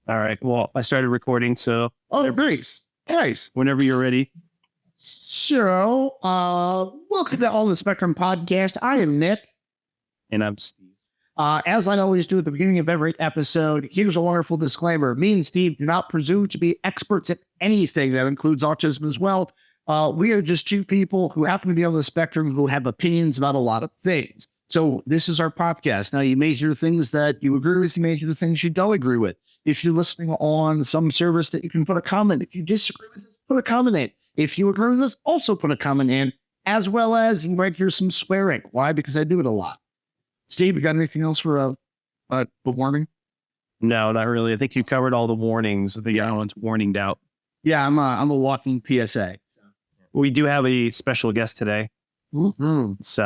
All right. Well, I started recording, so Oh, nice. Nice. whenever you're ready. So, welcome to All the Spectrum podcast. I am Nick. And I'm Steve. As I always do at the beginning of every episode, here's a wonderful disclaimer. Me and Steve do not presume to be experts at anything that includes autism as well. We are just two people who happen to be on the spectrum who have opinions about a lot of things. So this is our podcast. Now, you may hear things that you agree with, you may hear things you don't agree with. If you're listening on some service that you can put a comment. If you disagree with it, put a comment in. If you agree with us, also put a comment in, as well as you might hear some swearing. Why? Because I do it a lot. Steve, you got anything else for the warning? No, not really. I think you covered all the warnings. The other one's warninged out. Yeah, I'm a walking PSA. We do have a special guest today. Mm-hmm. It's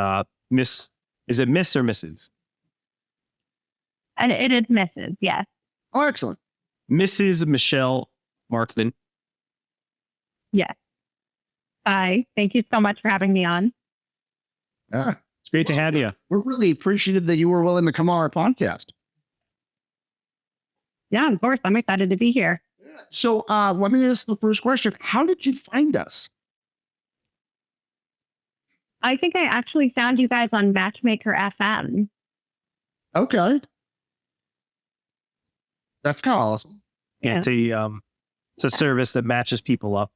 Miss. Is it Miss or Mrs.? And it is Mrs. Yes. Oh, excellent. Mrs. Michelle Markman. Yes. Hi. Thank you so much for having me on. Yeah, It's great to have you. we're really appreciative that you were willing to come on our podcast. Yeah, of course. I'm excited to be here. So let me ask the first question. How did you find us? I think I actually found you guys on Matchmaker FM. Okay. That's kind of awesome. Yeah. It's a service that matches people up,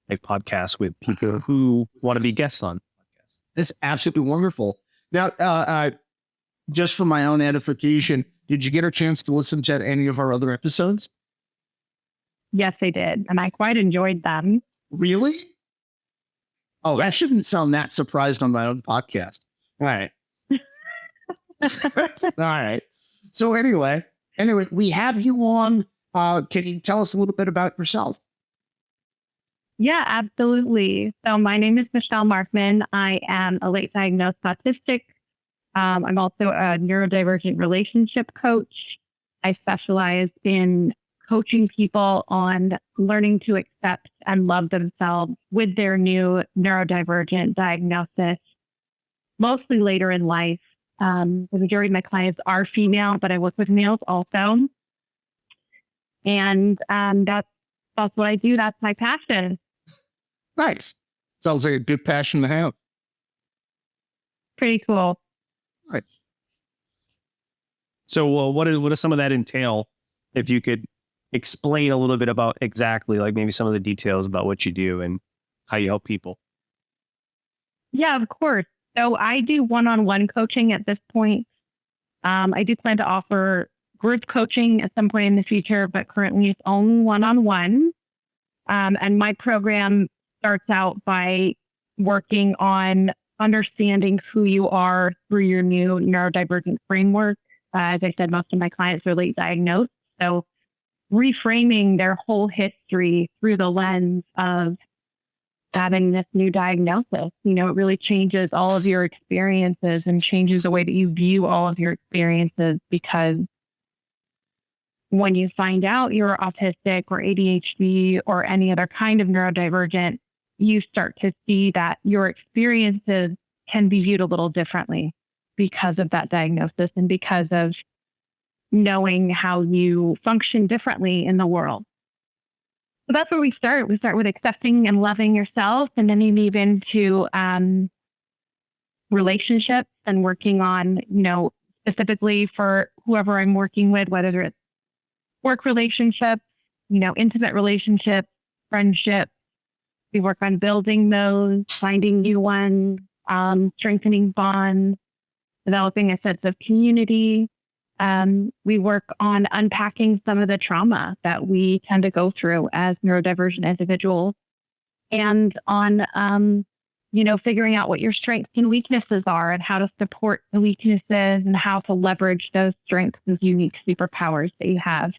like podcasts, with people who want to be guests on podcasts. It's absolutely wonderful. Now, just for my own edification, did you get a chance to listen to any of our other episodes? Yes, I did. And I quite enjoyed them. Really? Oh, I shouldn't sound that surprised on my own podcast. All right. All right. So anyway, we have you on. Can you tell us a little bit about yourself? Yeah, absolutely. So my name is Michelle Markman. I am a late diagnosed autistic. I'm also a neurodivergent relationship coach. I specialize in coaching people on learning to accept and love themselves with their new neurodivergent diagnosis, mostly later in life. The majority of my clients are female, but I work with males also. And that's what I do. That's my passion. Nice. Sounds like a good passion to have. Pretty cool. Right. So what does some of that entail? If you could explain a little bit about exactly, like maybe some of the details about what you do and how you help people. Yeah, of course. So I do one-on-one coaching at this point. I do plan to offer group coaching at some point in the future, but currently it's only one-on-one. And my program starts out by working on understanding who you are through your new neurodivergent framework. As I said, most of my clients are late diagnosed. So reframing their whole history through the lens of having this new diagnosis, it really changes all of your experiences and changes the way that you view all of your experiences, because when you find out you're autistic or ADHD or any other kind of neurodivergent, you start to see that your experiences can be viewed a little differently because of that diagnosis and because of knowing how you function differently in the world. So that's where we start. We start with accepting and loving yourself, and then you move into relationships and working on, specifically for whoever I'm working with, whether it's work relationships, intimate relationships, friendships. We work on building those, finding new ones, strengthening bonds, developing a sense of community. We work on unpacking some of the trauma that we tend to go through as neurodivergent individuals, and on, figuring out what your strengths and weaknesses are and how to support the weaknesses and how to leverage those strengths and unique superpowers that you have.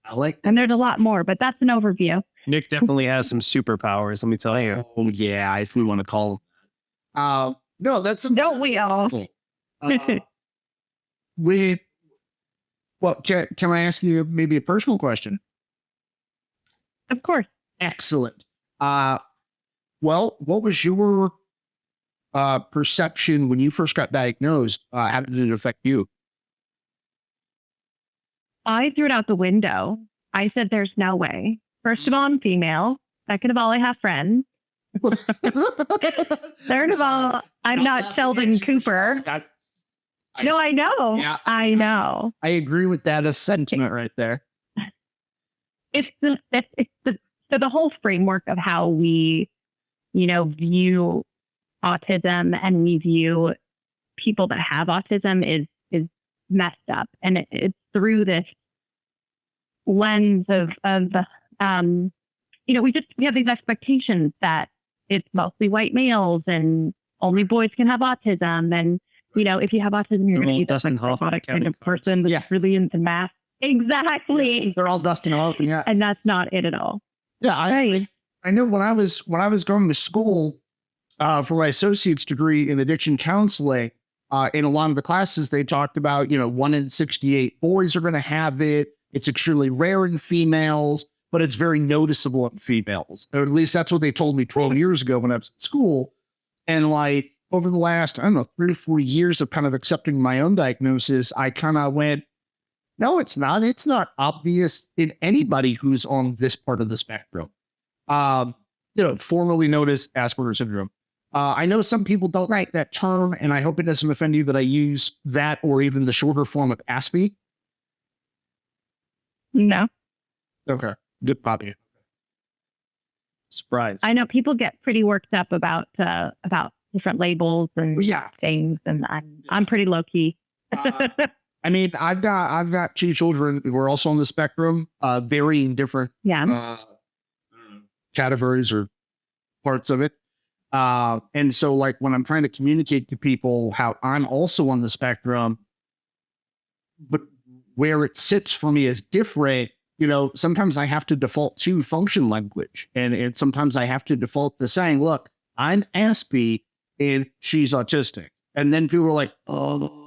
I like that. And there's a lot more, but that's an overview. Nick definitely has some superpowers, let me tell you. Oh, yeah, if we want to call them. No, that's... Don't we all? Can I ask you maybe a personal question? Of course. Excellent. Well, what was your perception when you first got diagnosed? How did it affect you? I threw it out the window. I said, there's no way. First of all, I'm female. Second of all, I have friends. Third of all, I'm not Sheldon Cooper. No, I know. Yeah. I know. I agree with that sentiment right there. It's so the whole framework of how we, view autism and we view people that have autism is messed up. And it's through this lens of we have these expectations that it's mostly white males and only boys can have autism. And, if you have autism, you're going to be this robotic kind of person that's really into math. Exactly. Yeah, they're all Dustin Hoffman. Yeah. And that's not it at all. Yeah. I know when I was going to school for my associate's degree in addiction counseling, in a lot of the classes, they talked about, 1 in 68 boys are going to have it. It's extremely rare in females, but it's very noticeable in females. Or at least that's what they told me 12 years ago when I was in school. And like over the last, 3 to 4 years of kind of accepting my own diagnosis, I kind of went, no, it's not. It's not obvious in anybody who's on this part of the spectrum. Formerly known as Asperger's syndrome. I know some people don't like that term, and I hope it doesn't offend you that I use that or even the shorter form of Aspie. No. Okay. Good copy. Surprise. I know people get pretty worked up about different labels and things, and I'm pretty low key. I mean, I've got 2 children who are also on the spectrum, varying different categories or parts of it. And so like when I'm trying to communicate to people how I'm also on the spectrum, but where it sits for me is different, sometimes I have to default to function language. And sometimes I have to default to saying, look, I'm Aspie and she's autistic. And then people are like, oh.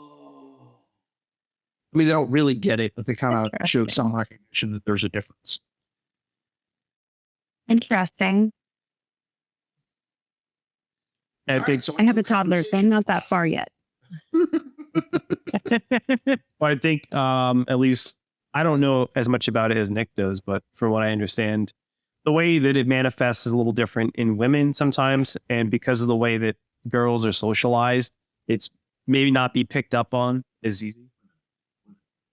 I mean, they don't really get it, but they kind of show some recognition that there's a difference. Interesting. I think I have a toddler, so I'm not that far yet. I think at least I don't know as much about it as Nick does, but from what I understand, the way that it manifests is a little different in women sometimes, and because of the way that girls are socialized, it's maybe not be picked up on as easy.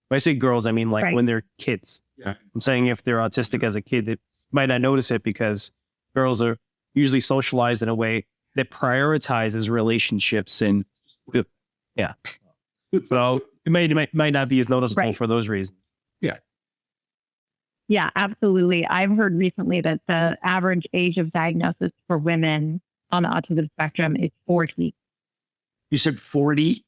When I say girls, I mean like when they're kids. Yeah. I'm saying if they're autistic as a kid, they might not notice it because girls are usually socialized in a way that prioritizes relationships and so it might not be as noticeable for those reasons. Yeah, absolutely. I've heard recently that the average age of diagnosis for women on the autism spectrum is 40. You said 40?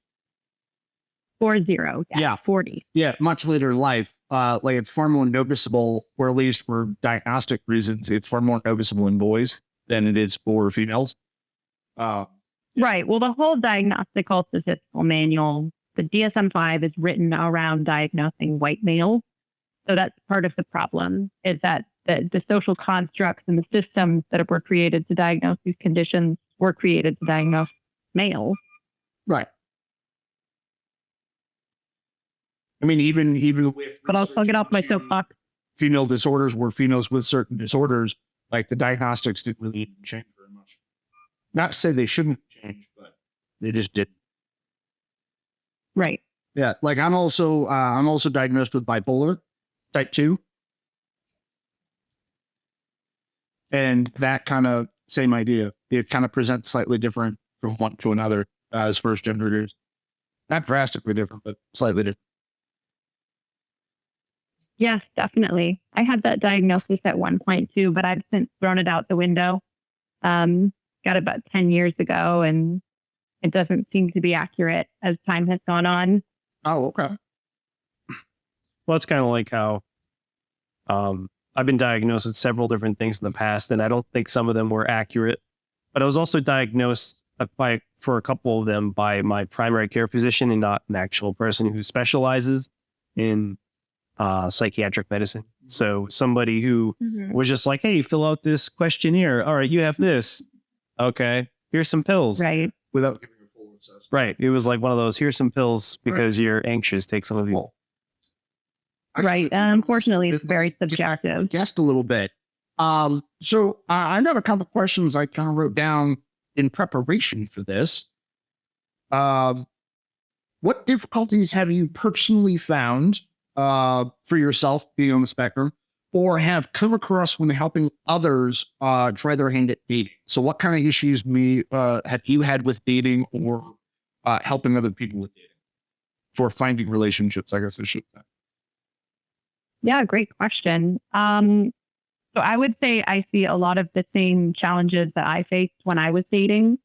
40. Yeah. 40. Yeah, much later in life. Like it's far more noticeable, or at least for diagnostic reasons, it's far more noticeable in boys than it is for females. Right. Well, the whole diagnostical statistical manual, the DSM-5 is written around diagnosing white males. So that's part of the problem, is that the social constructs and the systems that were created to diagnose these conditions were created to diagnose males. Right. I mean, even with... But I'll get off my soapbox. Female disorders were females with certain disorders, like the diagnostics didn't really change very much. Not to say they shouldn't change, but they just didn't. Right. Yeah. Like I'm also diagnosed with bipolar type 2. And that kind of same idea. It kind of presents slightly different from one to another as first gender years. Not drastically different, but slightly different. Yes, definitely. I had that diagnosis at one point too, but I've since thrown it out the window. Got it about 10 years ago, and it doesn't seem to be accurate as time has gone on. Oh, okay. Well, it's kind of like how I've been diagnosed with several different things in the past, and I don't think some of them were accurate. But I was also diagnosed for a couple of them by my primary care physician and not an actual person who specializes in psychiatric medicine. So somebody who was just like, hey, fill out this questionnaire. All right, you have this. Okay, here's some pills. Right. Without giving a full assessment. Right. It was like one of those, here's some pills because you're anxious. Take some of these. Right. And unfortunately, it's very subjective. Guessed a little bit. So I got a couple of questions I kind of wrote down in preparation for this. What difficulties have you personally found for yourself being on the spectrum, or have come across when helping others try their hand at dating? So what kind of issues have you had with dating, or helping other people with dating for finding relationships, I guess I should say? Yeah, great question. So I would say I see a lot of the same challenges that I faced when I was dating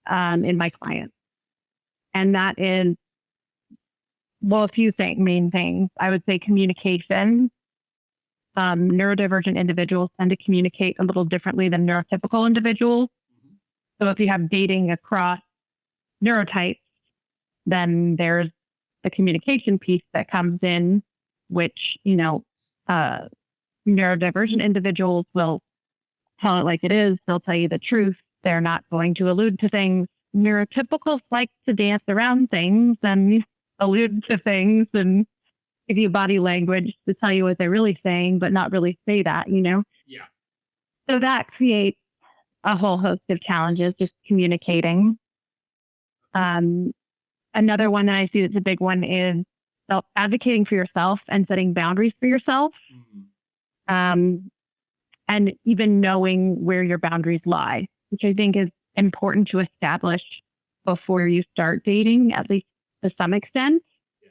in my clients. And that is, well, a few main things. I would say communication. Neurodivergent individuals tend to communicate a little differently than neurotypical individuals. So if you have dating across neurotypes, then there's the communication piece that comes in, which, neurodivergent individuals will tell it like it is. They'll tell you the truth. They're not going to allude to things. Neurotypicals like to dance around things and allude to things and give you body language to tell you what they're really saying, but not really say that, Yeah. So that creates a whole host of challenges, just communicating. Another one that I see that's a big one is advocating for yourself and setting boundaries for yourself. And even knowing where your boundaries lie, which I think is important to establish before you start dating, at least to some extent. Yeah.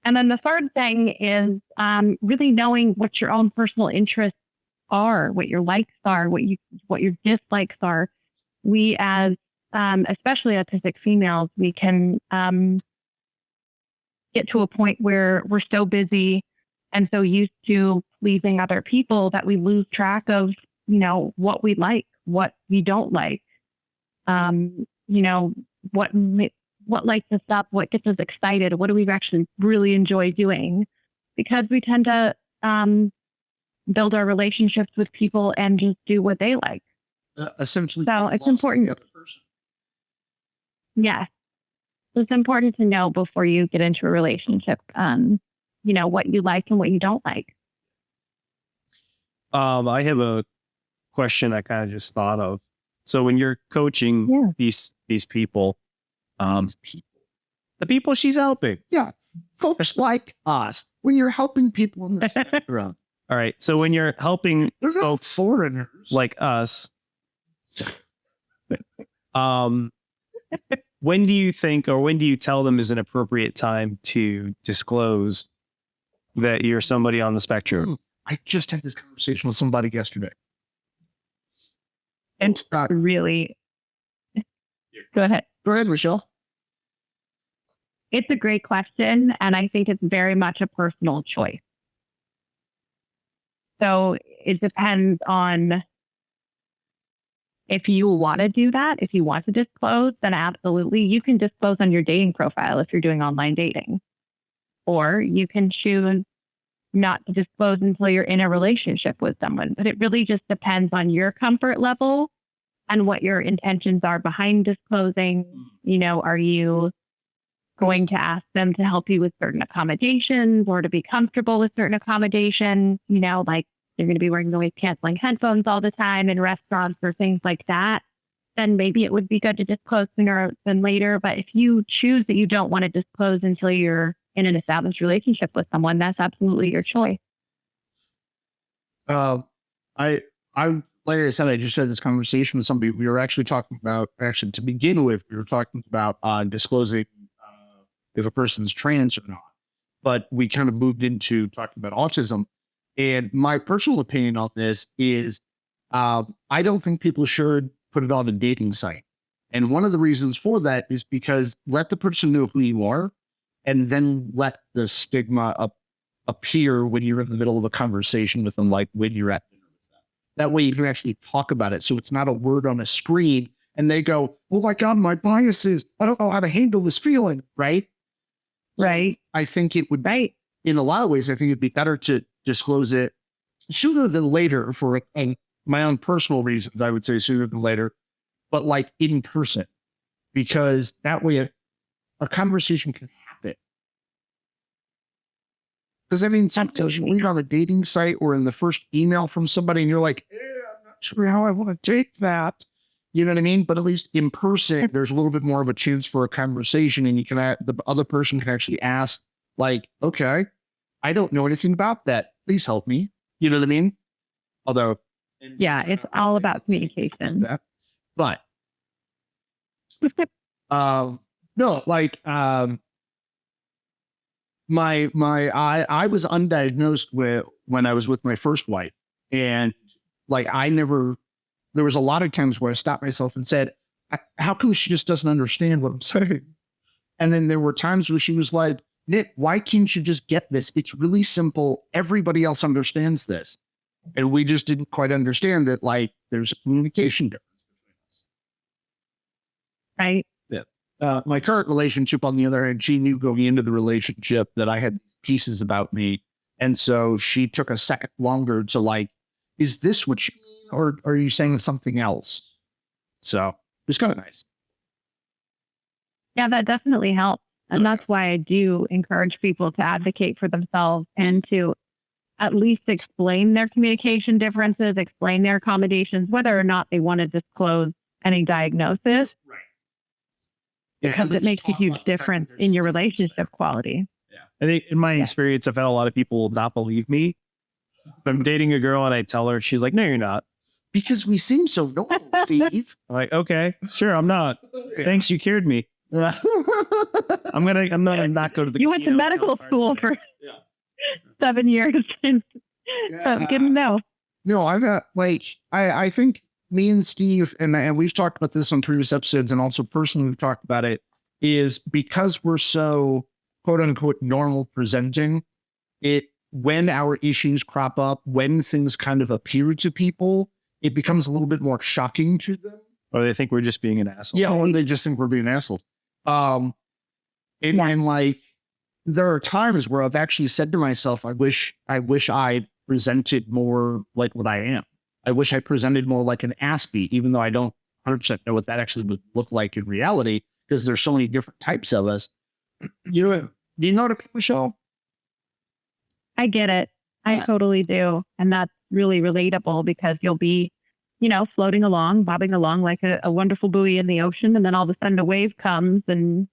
And then the third thing is really knowing what your own personal interests are, what your likes are, what your dislikes are. We, as especially autistic females, we can get to a point where we're so busy and so used to pleasing other people that we lose track of, what we like, what we don't like, what lights us up, what gets us excited, what do we actually really enjoy doing, because we tend to build our relationships with people and just do what they like. Essentially, so it's important. The other person. Yes, it's important to know before you get into a relationship, what you like and what you don't like. I have a question I kind of just thought of. So when you're coaching these people, the people she's helping. Yeah. Folks like us, when you're helping people in the spectrum. All right. So when you're helping folks foreigners like us, when do you think, or when do you tell them is an appropriate time to disclose that you're somebody on the spectrum? I just had this conversation with somebody yesterday. And really, go ahead. Go ahead, Michelle. It's a great question, and I think it's very much a personal choice. So it depends on if you want to do that. If you want to disclose, then absolutely, you can disclose on your dating profile if you're doing online dating. Or you can choose not to disclose until you're in a relationship with someone. But it really just depends on your comfort level and what your intentions are behind disclosing. Are you going to ask them to help you with certain accommodations or to be comfortable with certain accommodations? Like you're going to be wearing noise canceling headphones all the time in restaurants or things like that. Then maybe it would be good to disclose sooner than later. But if you choose that you don't want to disclose until you're in an established relationship with someone, that's absolutely your choice. Like I said, I just had this conversation with somebody. We were actually talking about, to begin with, we were talking about disclosing if a person's trans or not. But we kind of moved into talking about autism. And my personal opinion on this is I don't think people should put it on a dating site. And one of the reasons for that is because let the person know who you are, and then let the stigma appear when you're in the middle of a conversation with them, like when you're at dinner with them. That way you can actually talk about it. So it's not a word on a screen and they go, oh my God, my biases, I don't know how to handle this feeling. Right. Right. So I think it would, in a lot of ways, I think it'd be better to disclose it sooner than later for my own personal reasons. I would say sooner than later, but like in person, because that way a conversation can happen. Does that mean sometimes you read on a dating site or in the first email from somebody and you're like, I'm not sure how I want to take that. You know what I mean? But at least in person, there's a little bit more of a chance for a conversation, and you can, the other person can actually ask, like, okay, I don't know anything about that. Please help me. You know what I mean? Although, Yeah, it's all about communication. But, no, like, I was undiagnosed when I was with my first wife, and like there was a lot of times where I stopped myself and said, how come she just doesn't understand what I'm saying? And then there were times where she was like, Nick, why can't you just get this? It's really simple. Everybody else understands this. And we just didn't quite understand that, like, there's a communication difference between us. Right. My current relationship, on the other hand, she knew going into the relationship that I had pieces about me. And so she took a second longer to, like, is this what you mean? Or are you saying something else? So it was kind of nice. Yeah, that definitely helps. And that's why I do encourage people to advocate for themselves and to at least explain their communication differences, explain their accommodations, whether or not they want to disclose any diagnosis. Right. Because it makes a huge difference in your relationship quality. Yeah. I think in my experience, I've had a lot of people not believe me. If I'm dating a girl and I tell her, she's like, no, you're not. Because we seem so normal, Steve. I'm like, okay, sure, I'm not. Thanks, you cured me. I'm gonna not go to the. You went to medical school for 7 years. Didn't know. No, I've got, like, I think me and Steve, and we've talked about this on previous episodes, and also personally we've talked about it, is because we're so quote unquote normal presenting, when our issues crop up, when things kind of appear to people, it becomes a little bit more shocking to them. Or they think we're just being an asshole. Yeah, or they just think we're being assholes. And like, there are times where I've actually said to myself, I wish I presented more like what I am. I wish I presented more like an Aspie, even though I don't 100% know what that actually would look like in reality, because there's so many different types of us. Do you know what I mean, Michelle? I get it. I totally do. And that's really relatable, because you'll be, floating along, bobbing along like a wonderful buoy in the ocean. And then all of a sudden a wave comes and,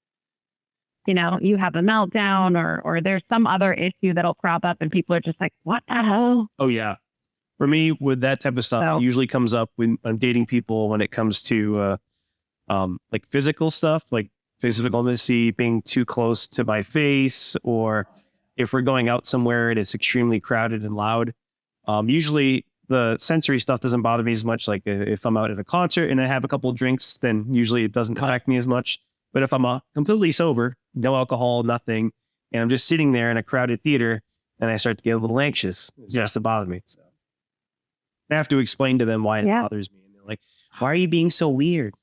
you have a meltdown or there's some other issue that'll crop up and people are just like, what the hell? Oh, yeah. For me, with that type of stuff, it usually comes up when I'm dating people when it comes to like physical stuff, like physical intimacy, being too close to my face, or if we're going out somewhere and it's extremely crowded and loud. Usually the sensory stuff doesn't bother me as much. Like if I'm out at a concert and I have a couple of drinks, then usually it doesn't affect me as much. But if I'm completely sober, no alcohol, nothing, and I'm just sitting there in a crowded theater, then I start to get a little anxious. It just to bother me. So I have to explain to them why it bothers me. And they're like, why are you being so weird?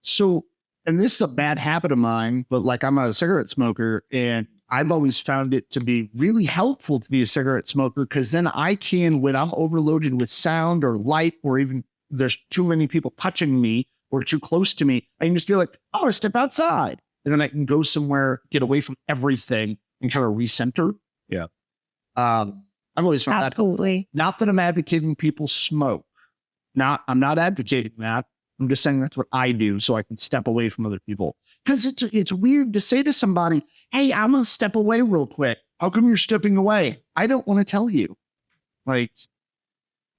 So, and this is a bad habit of mine, but like, I'm a cigarette smoker, and I've always found it to be really helpful to be a cigarette smoker, because then I can, when I'm overloaded with sound or light, or even there's too many people touching me or too close to me, I can just feel like, oh, step outside. And then I can go somewhere, get away from everything, and kind of recenter. Yeah. I've always found that helpful. Not that I'm advocating people smoke. I'm not advocating that. I'm just saying that's what I do, so I can step away from other people. Because it's weird to say to somebody, hey, I'm going to step away real quick. How come you're stepping away? I don't want to tell you. Like,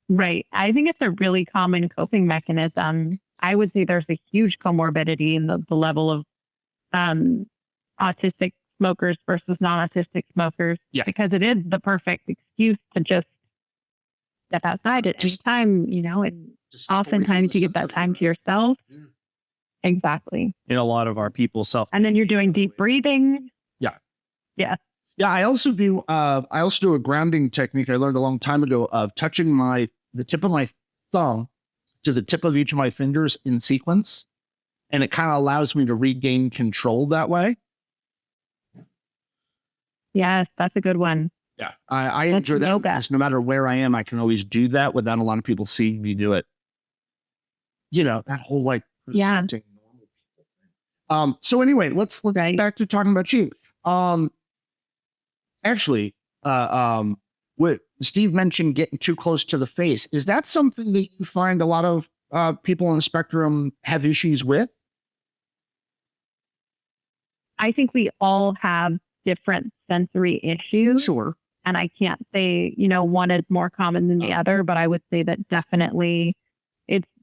right. I think it's a really common coping mechanism. I would say there's a huge comorbidity in the level of autistic smokers versus non-autistic smokers, because it is the perfect excuse to just step outside at any time, and oftentimes you get that time to yourself. Yeah. Exactly. In a lot of our people and then you're doing deep breathing. Yeah. Yeah. Yeah. I also do a grounding technique I learned a long time ago of touching the tip of my thumb to the tip of each of my fingers in sequence. And it kind of allows me to regain control that way. Yes, that's a good one. Yeah. I enjoy that, because no matter where I am, I can always do that without a lot of people seeing me do it. That whole like presenting normal people thing. So anyway, let's get back to talking about you. Actually, What Steve mentioned, getting too close to the face. Is that something that you find a lot of people on the spectrum have issues with? I think we all have different sensory issues. Sure. And I can't say, one is more common than the other, but I would say that definitely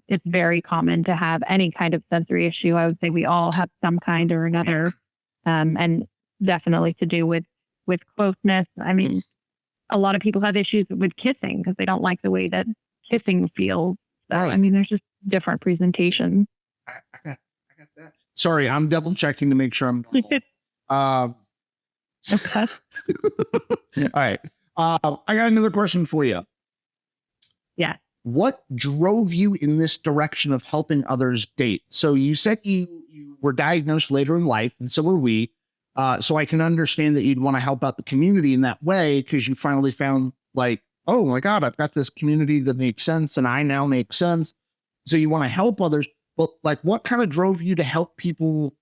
it's very common to have any kind of sensory issue. I would say we all have some kind or another, and definitely to do with closeness. I mean, a lot of people have issues with kissing because they don't like the way that kissing feels. So, I mean, there's just different presentations. I got that. Sorry, I'm double checking to make sure I'm normal. Okay. All right. I got another question for you. Yeah. What drove you in this direction of helping others date? So you said you were diagnosed later in life, and so were we. So I can understand that you'd want to help out the community in that way because you finally found like, oh my God, I've got this community that makes sense and I now make sense. So you want to help others. But like, what kind of drove you to help people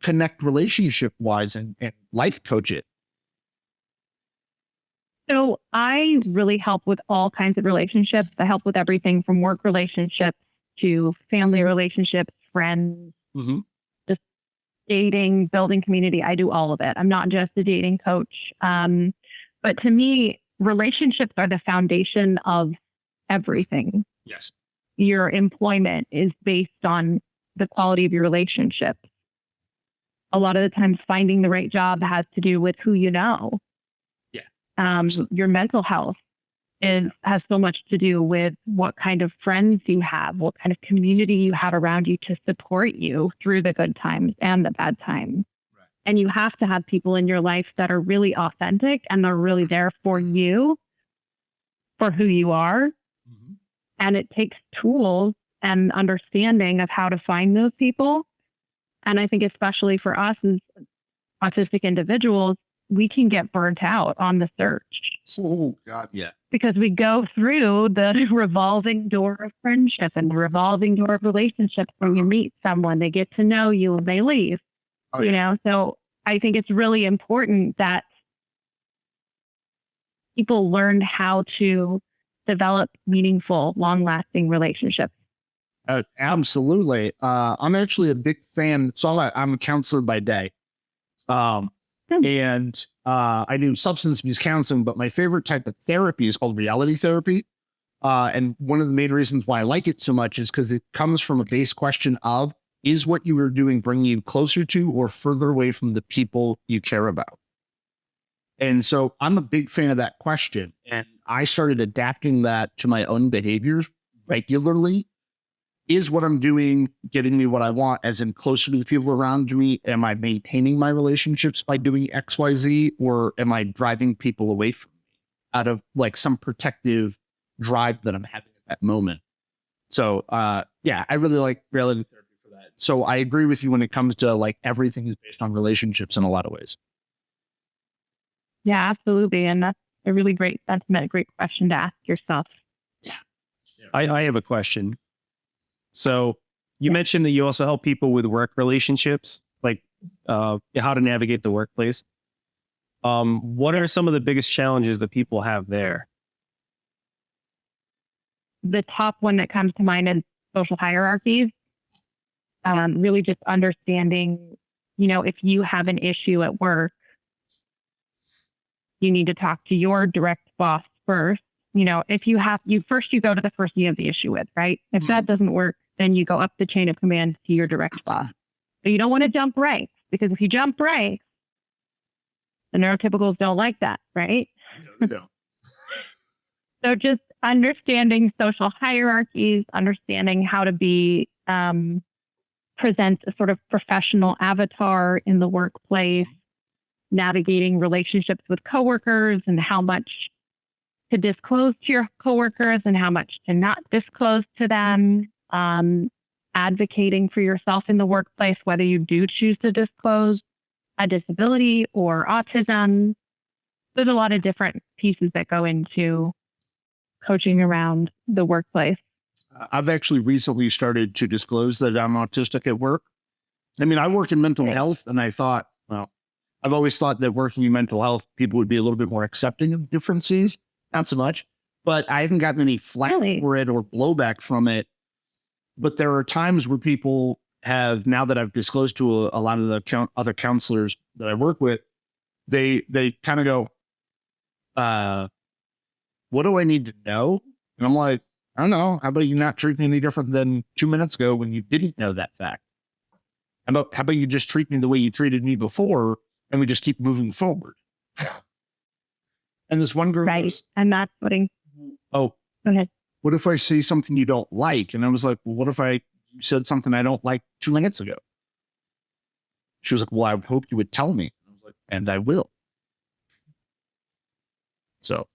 connect relationship wise and life coach it? So I really help with all kinds of relationships. I help with everything from work relationships to family relationships, friends, just dating, building community. I do all of it. I'm not just a dating coach. But to me, relationships are the foundation of everything. Yes. Your employment is based on the quality of your relationships. A lot of the times finding the right job has to do with who you know. Your mental health has so much to do with what kind of friends you have, what kind of community you have around you to support you through the good times and the bad times. Right. And you have to have people in your life that are really authentic and are really there for you, for who you are. Mm-hmm. And it takes tools and understanding of how to find those people. And I think especially for us as autistic individuals, we can get burnt out on the search. Oh, God, yeah. Because we go through the revolving door of friendship and the revolving door of relationships where you meet someone, they get to know you and they leave. Oh, yeah. So I think it's really important that people learn how to develop meaningful, long-lasting relationships. Absolutely. I'm actually a big fan. So I'm a counselor by day. And I do substance abuse counseling, but my favorite type of therapy is called reality therapy. And one of the main reasons why I like it so much is because it comes from a base question of, is what you are doing bringing you closer to or further away from the people you care about? And so I'm a big fan of that question. And I started adapting that to my own behaviors regularly. Is what I'm doing getting me what I want, as in closer to the people around me? Am I maintaining my relationships by doing X, Y, Z? Or am I driving people away from me out of like some protective drive that I'm having at that moment? So, yeah, I really like reality therapy for that. So I agree with you when it comes to like everything is based on relationships in a lot of ways. Yeah, absolutely. And that's a really great sentiment, a great question to ask yourself. Yeah. I have a question. So you mentioned that you also help people with work relationships, like how to navigate the workplace. What are some of the biggest challenges that people have there? The top one that comes to mind is social hierarchies. Really just understanding, if you have an issue at work, you need to talk to your direct boss first. If you go to the person you have the issue with, right? If that doesn't work, then you go up the chain of command to your direct boss. But you don't want to jump ranks, because if you jump ranks, the neurotypicals don't like that, right? No. So just understanding social hierarchies, understanding how to present a sort of professional avatar in the workplace, navigating relationships with coworkers and how much to disclose to your coworkers and how much to not disclose to them, advocating for yourself in the workplace, whether you do choose to disclose a disability or autism. There's a lot of different pieces that go into coaching around the workplace. I've actually recently started to disclose that I'm autistic at work. I mean, I work in mental health, and I thought, well, I've always thought that working in mental health, people would be a little bit more accepting of differences. Not so much, but I haven't gotten any flack Really? for it or blowback from it. But there are times where people have, now that I've disclosed to a lot of the other counselors that I work with, they kind of go, what do I need to know? And I'm like, I don't know. How about you not treat me any different than 2 minutes ago when you didn't know that fact? How about you just treat me the way you treated me before, and we just keep moving forward? And this one girl Right. goes, I'm not putting, oh, go ahead. what if I say something you don't like? And I was like, well, what if I said something I don't like 2 minutes ago? She was like, well, I would hope you would tell me. I was like, and I will. So,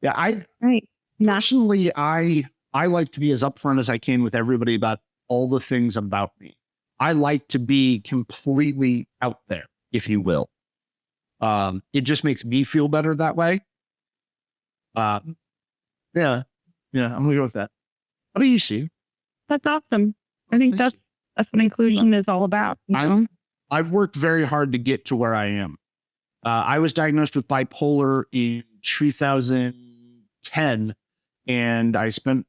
yeah, Right. Not, personally, I like to be as upfront as I can with everybody about all the things about me. I like to be completely out there, if you will. It just makes me feel better that way. Yeah, I'm gonna go with that. How about you, Steve? that's awesome. I think Thank that's what inclusion is all about. You know? I've worked very hard to get to where I am. I was diagnosed with bipolar in 2010, and I spent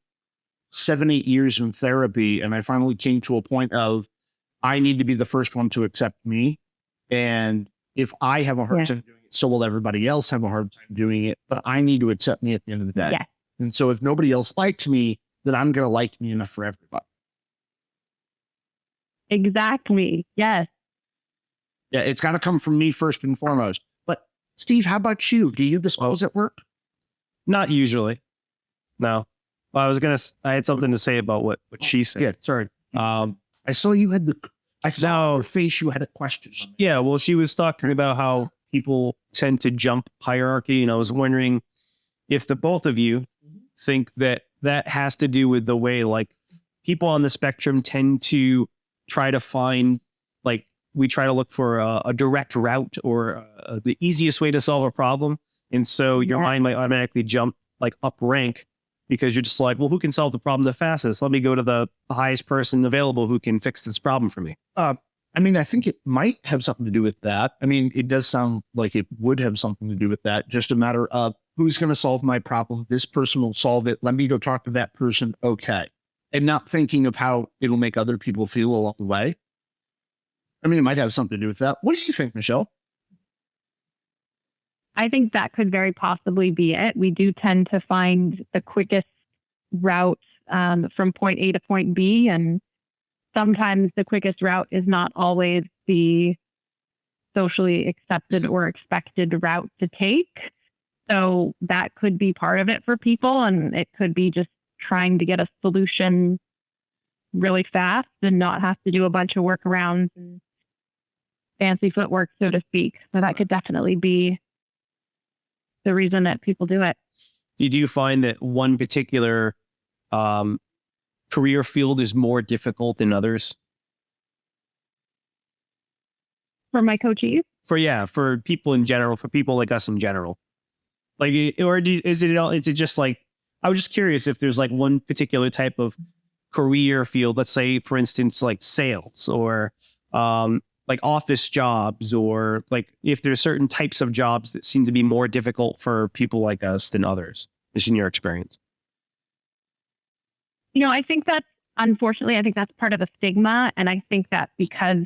7-8 years in therapy, and I finally came to a point of I need to be the first one to accept me. And if I have a hard time doing it, so will everybody else have a hard time doing it. But I need to accept me at the end of the day. Yeah. And so if nobody else liked me, then I'm going to like me enough for everybody. Exactly. Yes. Yeah, it's got to come from me first and foremost. But Steve, how about you? Do you disclose at work? Not usually. No. Well, I had something to say about what she said. Yeah, sorry. I saw you had I saw on your face you had a question. Yeah, well, she was talking about how people tend to jump hierarchy, and I was wondering if the both of you think that has to do with the way, like, people on the spectrum tend to try to find, like, we try to look for a direct route or the easiest way to solve a problem, and so your mind might automatically jump, like, up rank, because you're just like, well, who can solve the problem the fastest? Let me go to the highest person available who can fix this problem for me. I mean, I think it might have something to do with that. I mean, it does sound like it would have something to do with that. Just a matter of who's going to solve my problem. This person will solve it. Let me go talk to that person. Okay. And not thinking of how it'll make other people feel along the way. I mean, it might have something to do with that. What do you think, Michelle? I think that could very possibly be it. We do tend to find the quickest route from point A to point B. And sometimes the quickest route is not always the socially accepted or expected route to take. So that could be part of it for people. And it could be just trying to get a solution really fast and not have to do a bunch of workarounds and fancy footwork, so to speak. So that could definitely be the reason that people do it. Do you find that one particular career field is more difficult than others? For my coachees? For people in general, for people like us in general. Like, is it just like, I was just curious if there's like one particular type of career field, let's say, for instance, like sales or like office jobs, or like if there's certain types of jobs that seem to be more difficult for people like us than others, just in your experience. I think unfortunately, I think that's part of the stigma. And I think that because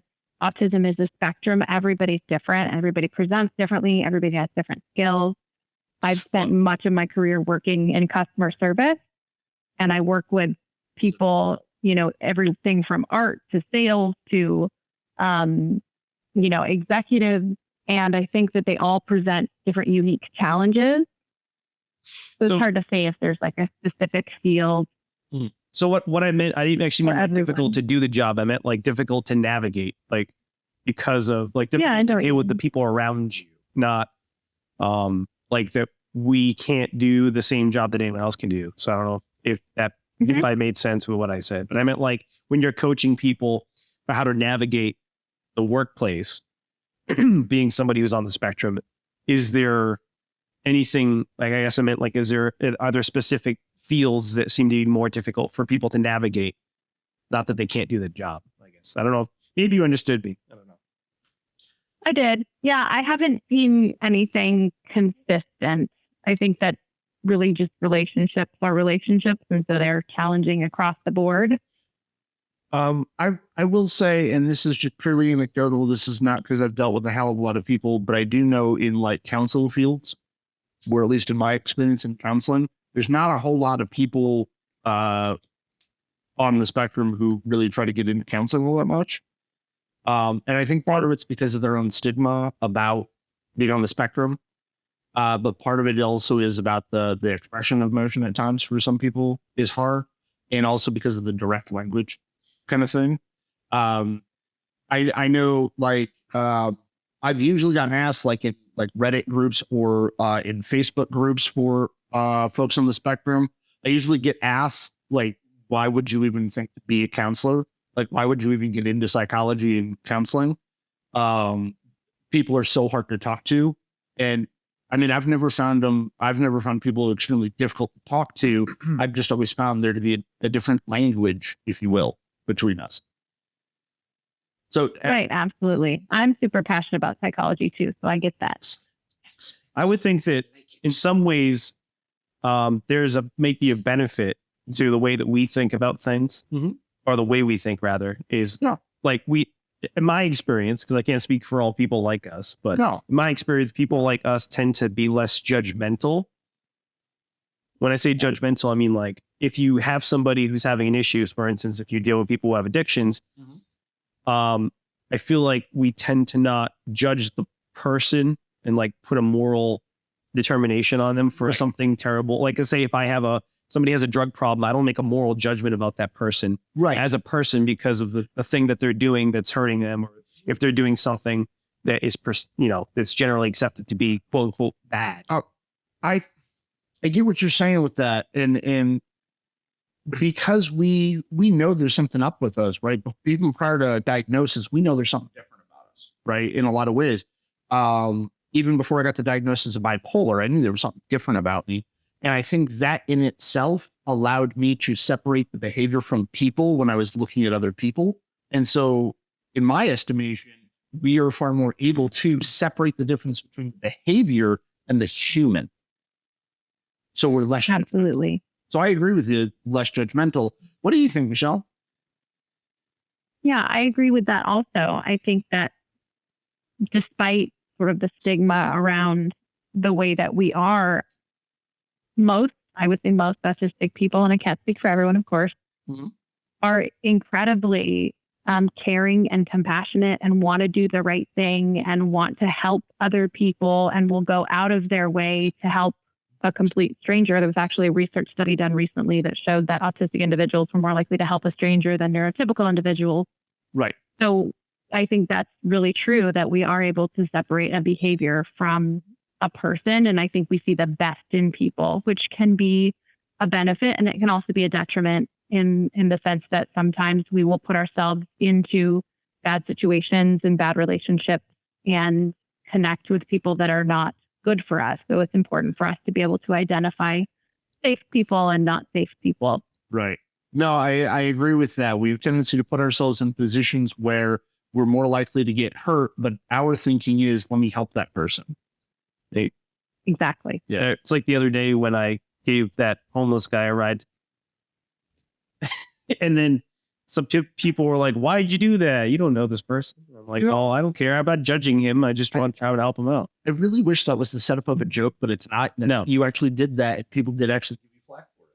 autism is a spectrum, everybody's different. Everybody presents differently. Everybody has different skills. I've spent much of my career working in customer service, and I work with people, everything from art to sales to, executives. And I think that they all present different unique challenges. So it's hard to say if there's like a specific field. So what I meant, I didn't actually mean like difficult to do the job. I meant like difficult to navigate, like because of like difficult to deal with the people around you, not like that we can't do the same job that anyone else can do. So I don't know if I made sense with what I said, but I meant like when you're coaching people for how to navigate the workplace, being somebody who's on the spectrum, is there anything, like, I guess I meant like, are there specific fields that seem to be more difficult for people to navigate? Not that they can't do the job, I guess. I don't know. Maybe you understood me. I don't know. I did. Yeah, I haven't seen anything consistent. I think that really just relationships are relationships, and so they're challenging across the board. I will say, and this is just purely anecdotal, this is not because I've dealt with a hell of a lot of people, but I do know in like counsel fields, where at least in my experience in counseling, there's not a whole lot of people on the spectrum who really try to get into counseling all that much. And I think part of it's because of their own stigma about being on the spectrum. But part of it also is about the expression of emotion at times for some people is hard. And also because of the direct language kind of thing. I know like, I've usually gotten asked like in like Reddit groups or in Facebook groups for folks on the spectrum. I usually get asked like, why would you even think to be a counselor? Like, why would you even get into psychology and counseling? People are so hard to talk to. And I mean, I've never found people extremely difficult to talk to. I've just always found there to be a different language, if you will, between us. So, Right, absolutely. I'm super passionate about psychology too, so I get that. I would think that in some ways, there's maybe a benefit to the way that we think about things, or the way we think rather is like in my experience, because I can't speak for all people like us, but in my experience, people like us tend to be less judgmental. When I say judgmental, I mean like if you have somebody who's having an issue, for instance, if you deal with people who have addictions, I feel like we tend to not judge the person and like put a moral determination on them for something terrible. Like, let's say if somebody has a drug problem, I don't make a moral judgment about that person as a person because of the thing that they're doing that's hurting them, or if they're doing something that is, that's generally accepted to be quote unquote bad. I get what you're saying with that. And because we know there's something up with us, right? Even prior to diagnosis, we know there's something different about us, right? In a lot of ways. Even before I got the diagnosis of bipolar, I knew there was something different about me. And I think that in itself allowed me to separate the behavior from people when I was looking at other people. And so in my estimation, we are far more able to separate the difference between behavior and the human. So we're less. Absolutely. So I agree with you, less judgmental. What do you think, Michelle? Yeah, I agree with that also. I think that despite sort of the stigma around the way that we are, I would say most autistic people, and I can't speak for everyone, of course, are incredibly caring and compassionate and want to do the right thing and want to help other people and will go out of their way to help a complete stranger. There was actually a research study done recently that showed that autistic individuals were more likely to help a stranger than neurotypical individuals. Right. So I think that's really true, that we are able to separate a behavior from a person. And I think we see the best in people, which can be a benefit. And it can also be a detriment in the sense that sometimes we will put ourselves into bad situations and bad relationships and connect with people that are not good for us. So it's important for us to be able to identify safe people and not safe people. Right. No, I agree with that. We have a tendency to put ourselves in positions where we're more likely to get hurt, but our thinking is, let me help that person. Exactly. Yeah. It's like the other day when I gave that homeless guy a ride. And then some people were like, why'd you do that? You don't know this person. I'm like, oh, I don't care. I'm not judging him. I just want to try to help him out. I really wish that was the setup of a joke, but it's not. No. You actually did that. And people did actually give you flack for it.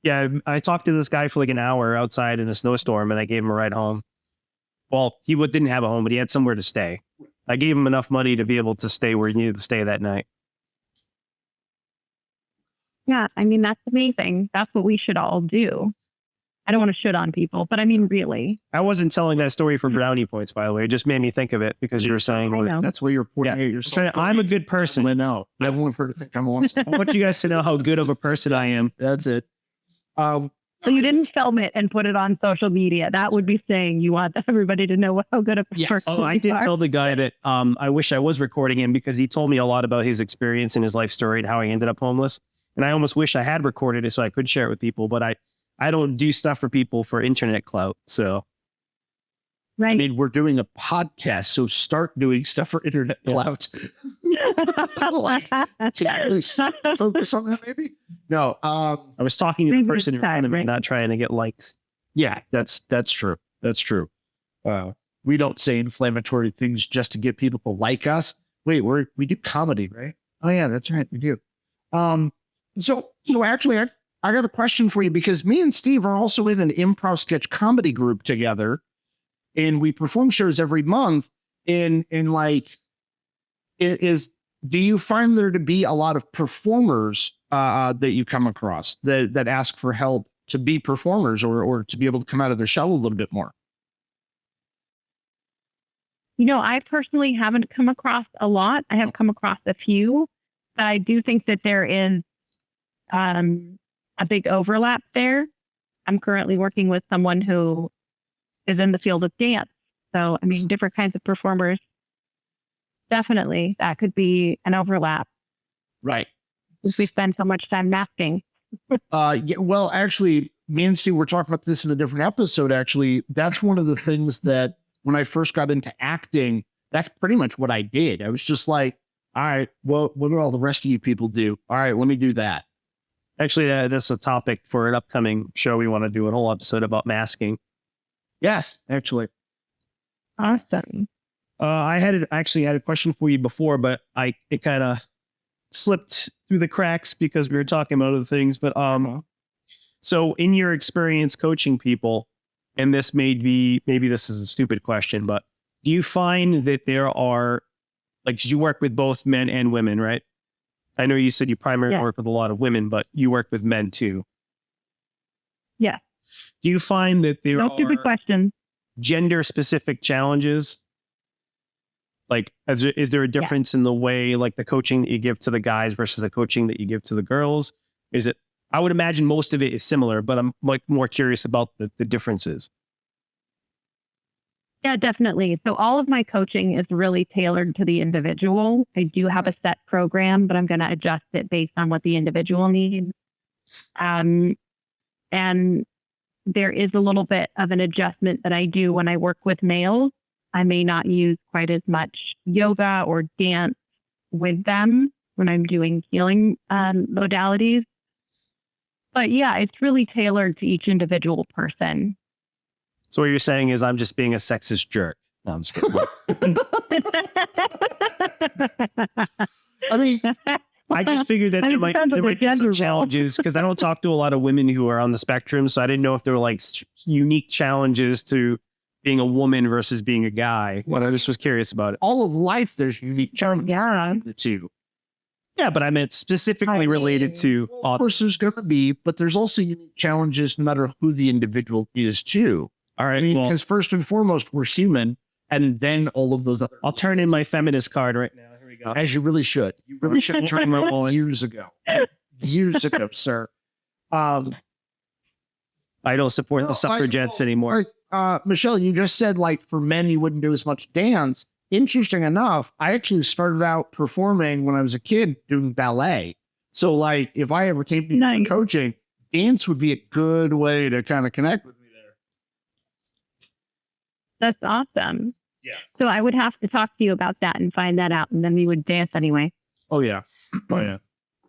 Yeah. I talked to this guy for like an hour outside in a snowstorm and I gave him a ride home. Well, he didn't have a home, but he had somewhere to stay. I gave him enough money to be able to stay where he needed to stay that night. Yeah. I mean, that's amazing. That's what we should all do. I don't want to shit on people, but I mean, really. I wasn't telling that story for brownie points, by the way. It just made me think of it because you were saying, that's where you're pointing at yourself. I'm a good person. I know. I want her to think I'm awesome. I want you guys to know how good of a person I am. That's it. So you didn't film it and put it on social media. That would be saying you want everybody to know how good of a person I did tell the guy that I wish I was recording him because he told me a lot about his experience and his life story and how he ended up homeless. And I almost wish I had recorded it so I could share it with people, but I don't do stuff for people for internet clout. So I Right. mean, we're doing a podcast, so start doing stuff for internet clout. Like, focus on that, maybe? No. I was talking to the Maybe person in it's front of me, right. not trying to get likes. Yeah, that's true. That's true. We don't say inflammatory things just to get people to like us. Wait, we do comedy, right? Oh yeah, that's right. We do. So actually, I got a question for you, because me and Steve are also in an improv sketch comedy group together, and we perform shows every month. In like, do you find there to be a lot of performers that you come across that ask for help to be performers, or to be able to come out of their shell a little bit more? I personally haven't come across a lot. I have come across a few, but I do think that there is a big overlap there. I'm currently working with someone who is in the field of dance. So, I mean, different kinds of performers. Definitely, that could be an overlap Right. because we spend so much time masking. Yeah, well, actually, me and Steve were talking about this in a different episode. Actually, that's one of the things that when I first got into acting, that's pretty much what I did. I was just like, all right, well, what do all the rest of you people do? All right, let me do that. Actually, that's a topic for an upcoming show. We want to do a whole episode about masking. Yes, actually. Awesome. I actually had a question for you before, but it kind of slipped through the cracks because we were talking about other things. But so in your experience coaching people, and this maybe this is a stupid question, but do you find that there are, like, 'cause you work with both men and women, right? I know you said you primarily work with a lot of women, but you work with men too. Yeah. Do you find that there No stupid are questions. gender specific challenges? Like, is there a difference in the way, like, the coaching that you give to the guys versus the coaching that you give to the girls? Is it, I would imagine most of it is similar, but I'm like more curious about the differences. Yeah, definitely. So all of my coaching is really tailored to the individual. I do have a set program, but I'm going to adjust it based on what the individual needs. And there is a little bit of an adjustment that I do when I work with males. I may not use quite as much yoga or dance with them when I'm doing healing modalities. But yeah, it's really tailored to each individual person. So what you're saying is I'm just being a sexist jerk. No, I'm just kidding. I mean, I just figured that there might be some challenges because I don't talk to a lot of women who are on the spectrum. So I didn't know if there were like unique challenges to being a woman versus being a guy. Well, I just was curious about it. all of life, there's unique challenges Yeah. between the two. Yeah, but I meant specifically related to Well, of course, there's going to be, but there's also unique challenges no matter who the individual is too. All right, I mean, well, because first and foremost, we're human, and then all of those other. I'll turn in my feminist card right now. Here we go. As you really should. You really should have turned them all years ago. Years ago, sir. I don't support the suffragettes anymore. Michelle, you just said, like, for men, you wouldn't do as much dance. Interesting enough, I actually started out performing when I was a kid doing ballet. So, like, if I ever came to Nice. coaching, dance would be a good way to kind of connect with me there. That's awesome. Yeah. So I would have to talk to you about that and find that out, and then we would dance anyway. Oh, yeah. Oh, yeah.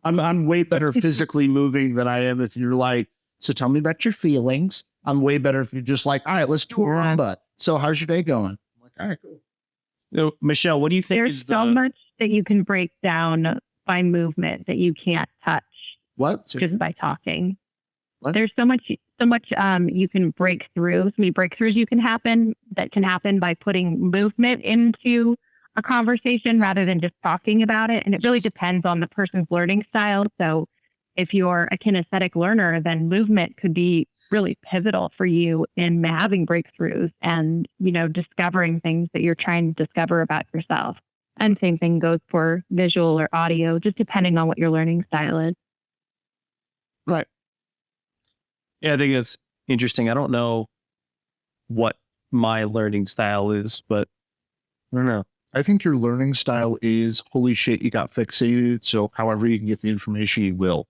I'm way better physically moving than I am if you're like, so tell me about your feelings. I'm way better if you're just like, all right, let's do a rumba. So how's your day going? I'm like, all right, cool. So, Michelle, what do you think There's is so much that you can break down by movement that you can't touch What? just by talking. What? There's so much you can break through. So many breakthroughs that can happen by putting movement into a conversation rather than just talking about it. And it really depends on the person's learning style. So if you're a kinesthetic learner, then movement could be really pivotal for you in having breakthroughs and, discovering things that you're trying to discover about yourself. And same thing goes for visual or audio, just depending on what your learning style is. Right. Yeah, I think that's interesting. I don't know what my learning style is, but I don't know. I think your learning style is, holy shit, you got fixated. So however you can get the information, you will.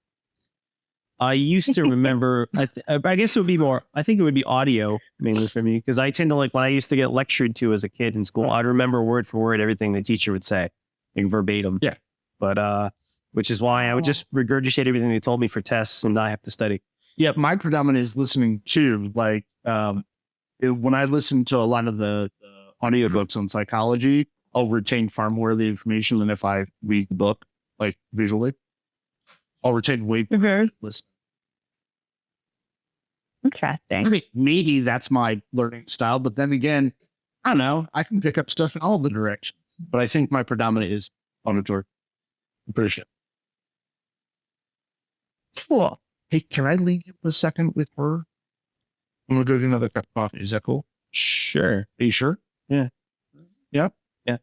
I used to remember, I guess it would be more, I think it would be audio mainly for me, because I tend to like when I used to get lectured to as a kid in school, I'd remember word for word everything the teacher would say, like verbatim. Yeah. But, which is why I would just regurgitate everything they told me for tests and not have to study. Yeah, my predominant is listening to like when I listen to a lot of the audiobooks on psychology, I'll retain far more of the information than if I read the book like visually. I'll retain way more. Listen. Interesting. I mean, maybe that's my learning style, but then again, I don't know. I can pick up stuff in all the directions, but I think my predominant is auditory. I'm pretty sure. Cool. Hey, can I leave you a second with her? I'm gonna go get another cup of coffee. Is that cool? Sure. Are you sure? Yeah. Yeah. Yeah.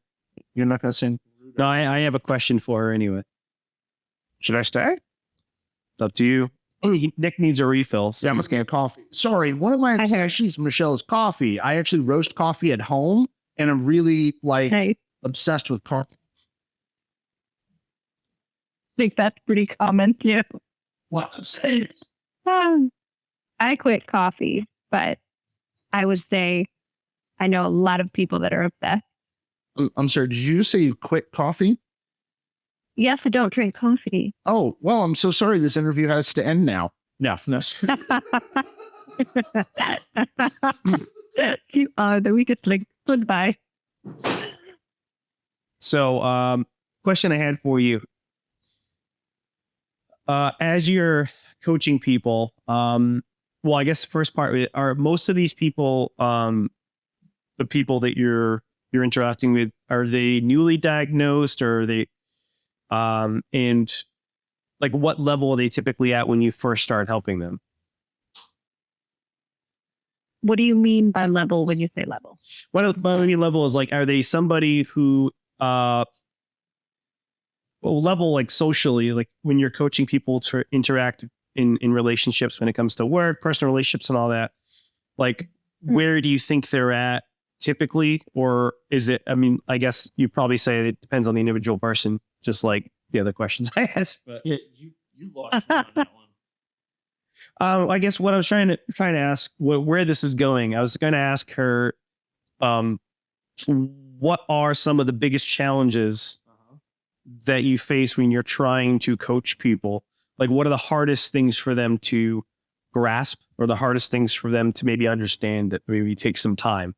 You're not gonna send. No, I have a question for her anyway. Should I stay? It's up to you. Nick needs a refill. So. Yeah, I'm just getting coffee. Sorry, one of my obsessions, Michelle, is coffee. I actually roast coffee at home, and I'm really like Nice. obsessed with coffee. I think that's pretty common too. What? I quit coffee, but I would say I know a lot of people that are obsessed. I'm sorry. Did you say you quit coffee? Yes, I don't drink coffee. Oh, well, I'm so sorry. This interview has to end now. No. Then we could like goodbye. So, question I had for you. As you're coaching people, well, I guess the first part are most of these people, the people that you're interacting with, are they newly diagnosed, or are they, and like what level are they typically at when you first start helping them? What do you mean by level when you say level? What level is like? Are they somebody who, well, level like socially, like when you're coaching people to interact in relationships when it comes to work, personal relationships, and all that? Like, where do you think they're at typically, or is it? I mean, I guess you probably say it depends on the individual person, just like the other questions I asked. But Yeah, you lost me on that one. I guess what I was trying to ask, where this is going, I was going to ask her, what are some of the biggest challenges that you face when you're trying to coach people? Like, what are the hardest things for them to grasp, or the hardest things for them to maybe understand that maybe take some time?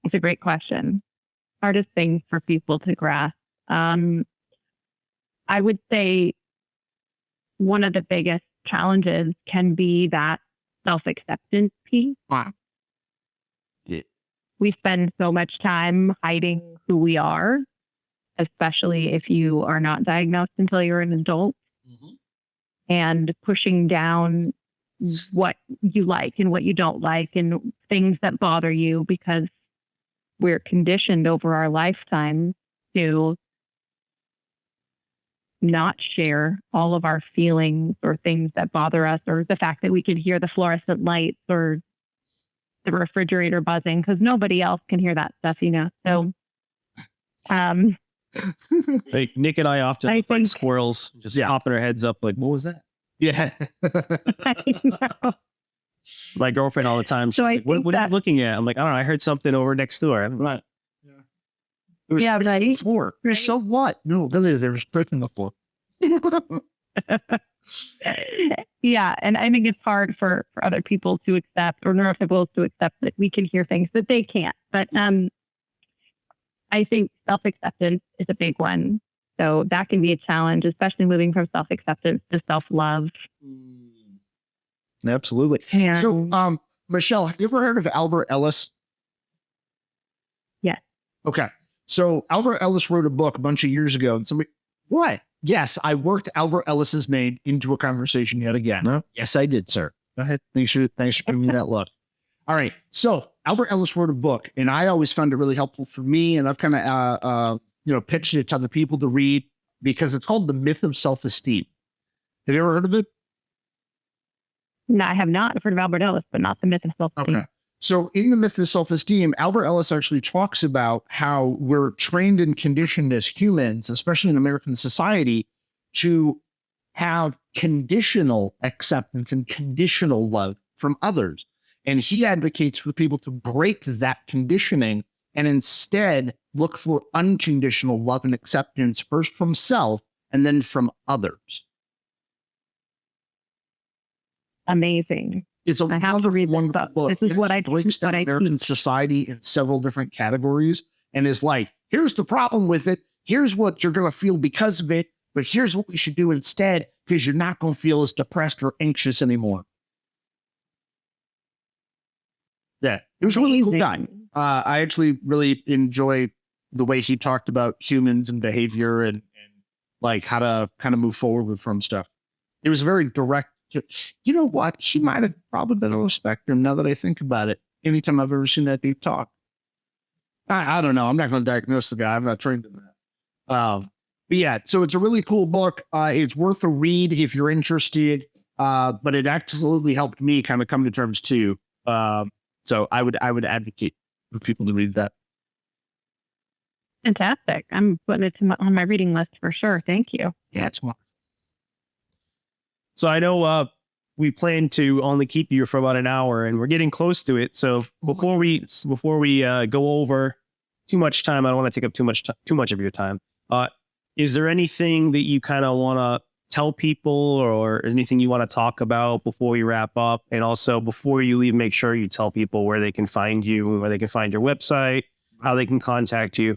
It's a great question. Hardest thing for people to grasp. I would say one of the biggest challenges can be that self-acceptance piece. Wow. Yeah. We spend so much time hiding who we are, especially if you are not diagnosed until you're an adult, and pushing down what you like and what you don't like and things that bother you, because we're conditioned over our lifetime to not share all of our feelings or things that bother us, or the fact that we can hear the fluorescent lights or the refrigerator buzzing, because nobody else can hear that stuff, you know? So, Like Nick and I often I look like think- squirrels, just popping our heads up like, what was that? Yeah. I know. My girlfriend all the time, she's So I like, what think are you that- looking at? I'm like, I don't know, I heard something over next door. I'm like, Right. It was Yeah, but I- the floor. right. So what? No, really, they were spreading the floor. Yeah, and I think it's hard for other people to accept, or neurotypicals to accept, that we can hear things that they can't. But I think self-acceptance is a big one. So that can be a challenge, especially moving from self-acceptance to self-love. Absolutely. And So, Michelle, have you ever heard of Albert Ellis? Yes. Okay. So Albert Ellis wrote a book a bunch of years ago, and somebody, what? Yes, I worked Albert Ellis's name into a conversation yet again. No. Yes, I did, sir. Go ahead. Thanks for giving me that look. All right. So Albert Ellis wrote a book, and I always found it really helpful for me, and I've kind of pitched it to other people to read, because it's called The Myth of Self-Esteem. Have you ever heard of it? no, I have not heard of Albert Ellis, but not the myth of self-esteem. Okay. So in The Myth of Self-Esteem, Albert Ellis actually talks about how we're trained and conditioned as humans, especially in American society, to have conditional acceptance and conditional love from others. And he advocates for people to break that conditioning and instead look for unconditional love and acceptance, first from self and then from others. Amazing. It's a I have to read this wonderful book. book. This is what I breaks down American society in several different categories and is like, here's the problem with it. Here's what you're going to feel because of it. But here's what we should do instead, because you're not going to feel as depressed or anxious anymore. Yeah, it was a really cool guy. I actually really enjoy the way he talked about humans and behavior and like how to kind of move forward with from stuff. It was very direct. You know what? He might have probably been on a spectrum now that I think about it. Anytime I've ever seen that deep talk. I don't know. I'm not going to diagnose the guy. I'm not trained in that. But yeah, so it's a really cool book. It's worth a read if you're interested. But it absolutely helped me kind of come to terms too. So I would advocate for people to read that. Fantastic. I'm putting it on my reading list for sure. Thank you. Yeah, it's wonderful. So I know we plan to only keep you for about an hour, and we're getting close to it. So before we go over too much time, I don't want to take up too much of your time. Is there anything that you kind of want to tell people, or anything you want to talk about before we wrap up? And also, before you leave, make sure you tell people where they can find you, where they can find your website, how they can contact you.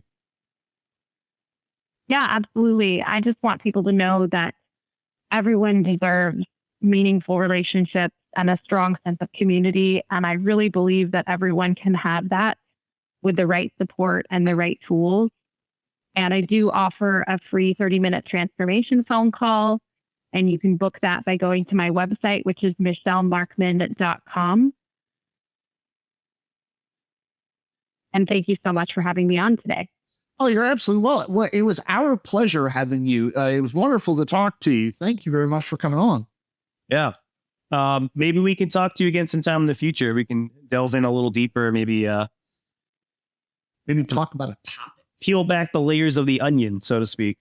Yeah, absolutely. I just want people to know that everyone deserves meaningful relationships and a strong sense of community. And I really believe that everyone can have that with the right support and the right tools. And I do offer a free 30-minute transformation phone call. And you can book that by going to my website, which is michellemarkman.com. And thank you so much for having me on today. Oh, you're absolutely well. It was our pleasure having you. It was wonderful to talk to you. Thank you very much for coming on. Yeah. Maybe we can talk to you again sometime in the future. We can delve in a little deeper, maybe Talk about a topic. peel back the layers of the onion, so to speak.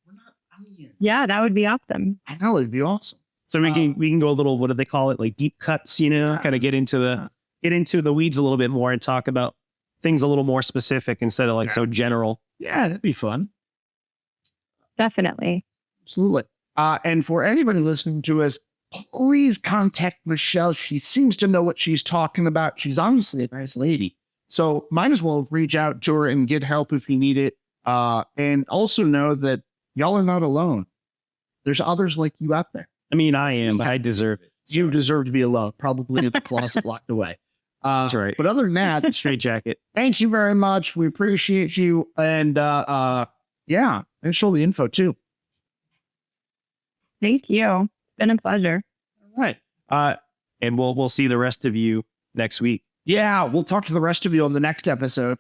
We're not onions. Yeah, that would be awesome. I know, it'd be awesome. So we can go a little, what do they call it? Like deep cuts, kind of get into the weeds a little bit more and talk about things a little more specific instead of so general. Yeah, that'd be fun. Definitely. Absolutely. And for anybody listening to us, please contact Michelle. She seems to know what she's talking about. She's honestly a nice lady. So might as well reach out to her and get help if you need it. And also know that y'all are not alone. There's others like you out there. I mean, I am, but I deserve it. You deserve to be alone, probably in the closet locked away. That's right. But other than that, Straight jacket. thank you very much. We appreciate you. And yeah, and show the info too. Thank you. It's been a pleasure. All right. And we'll see the rest of you next week. Yeah, we'll talk to the rest of you on the next episode.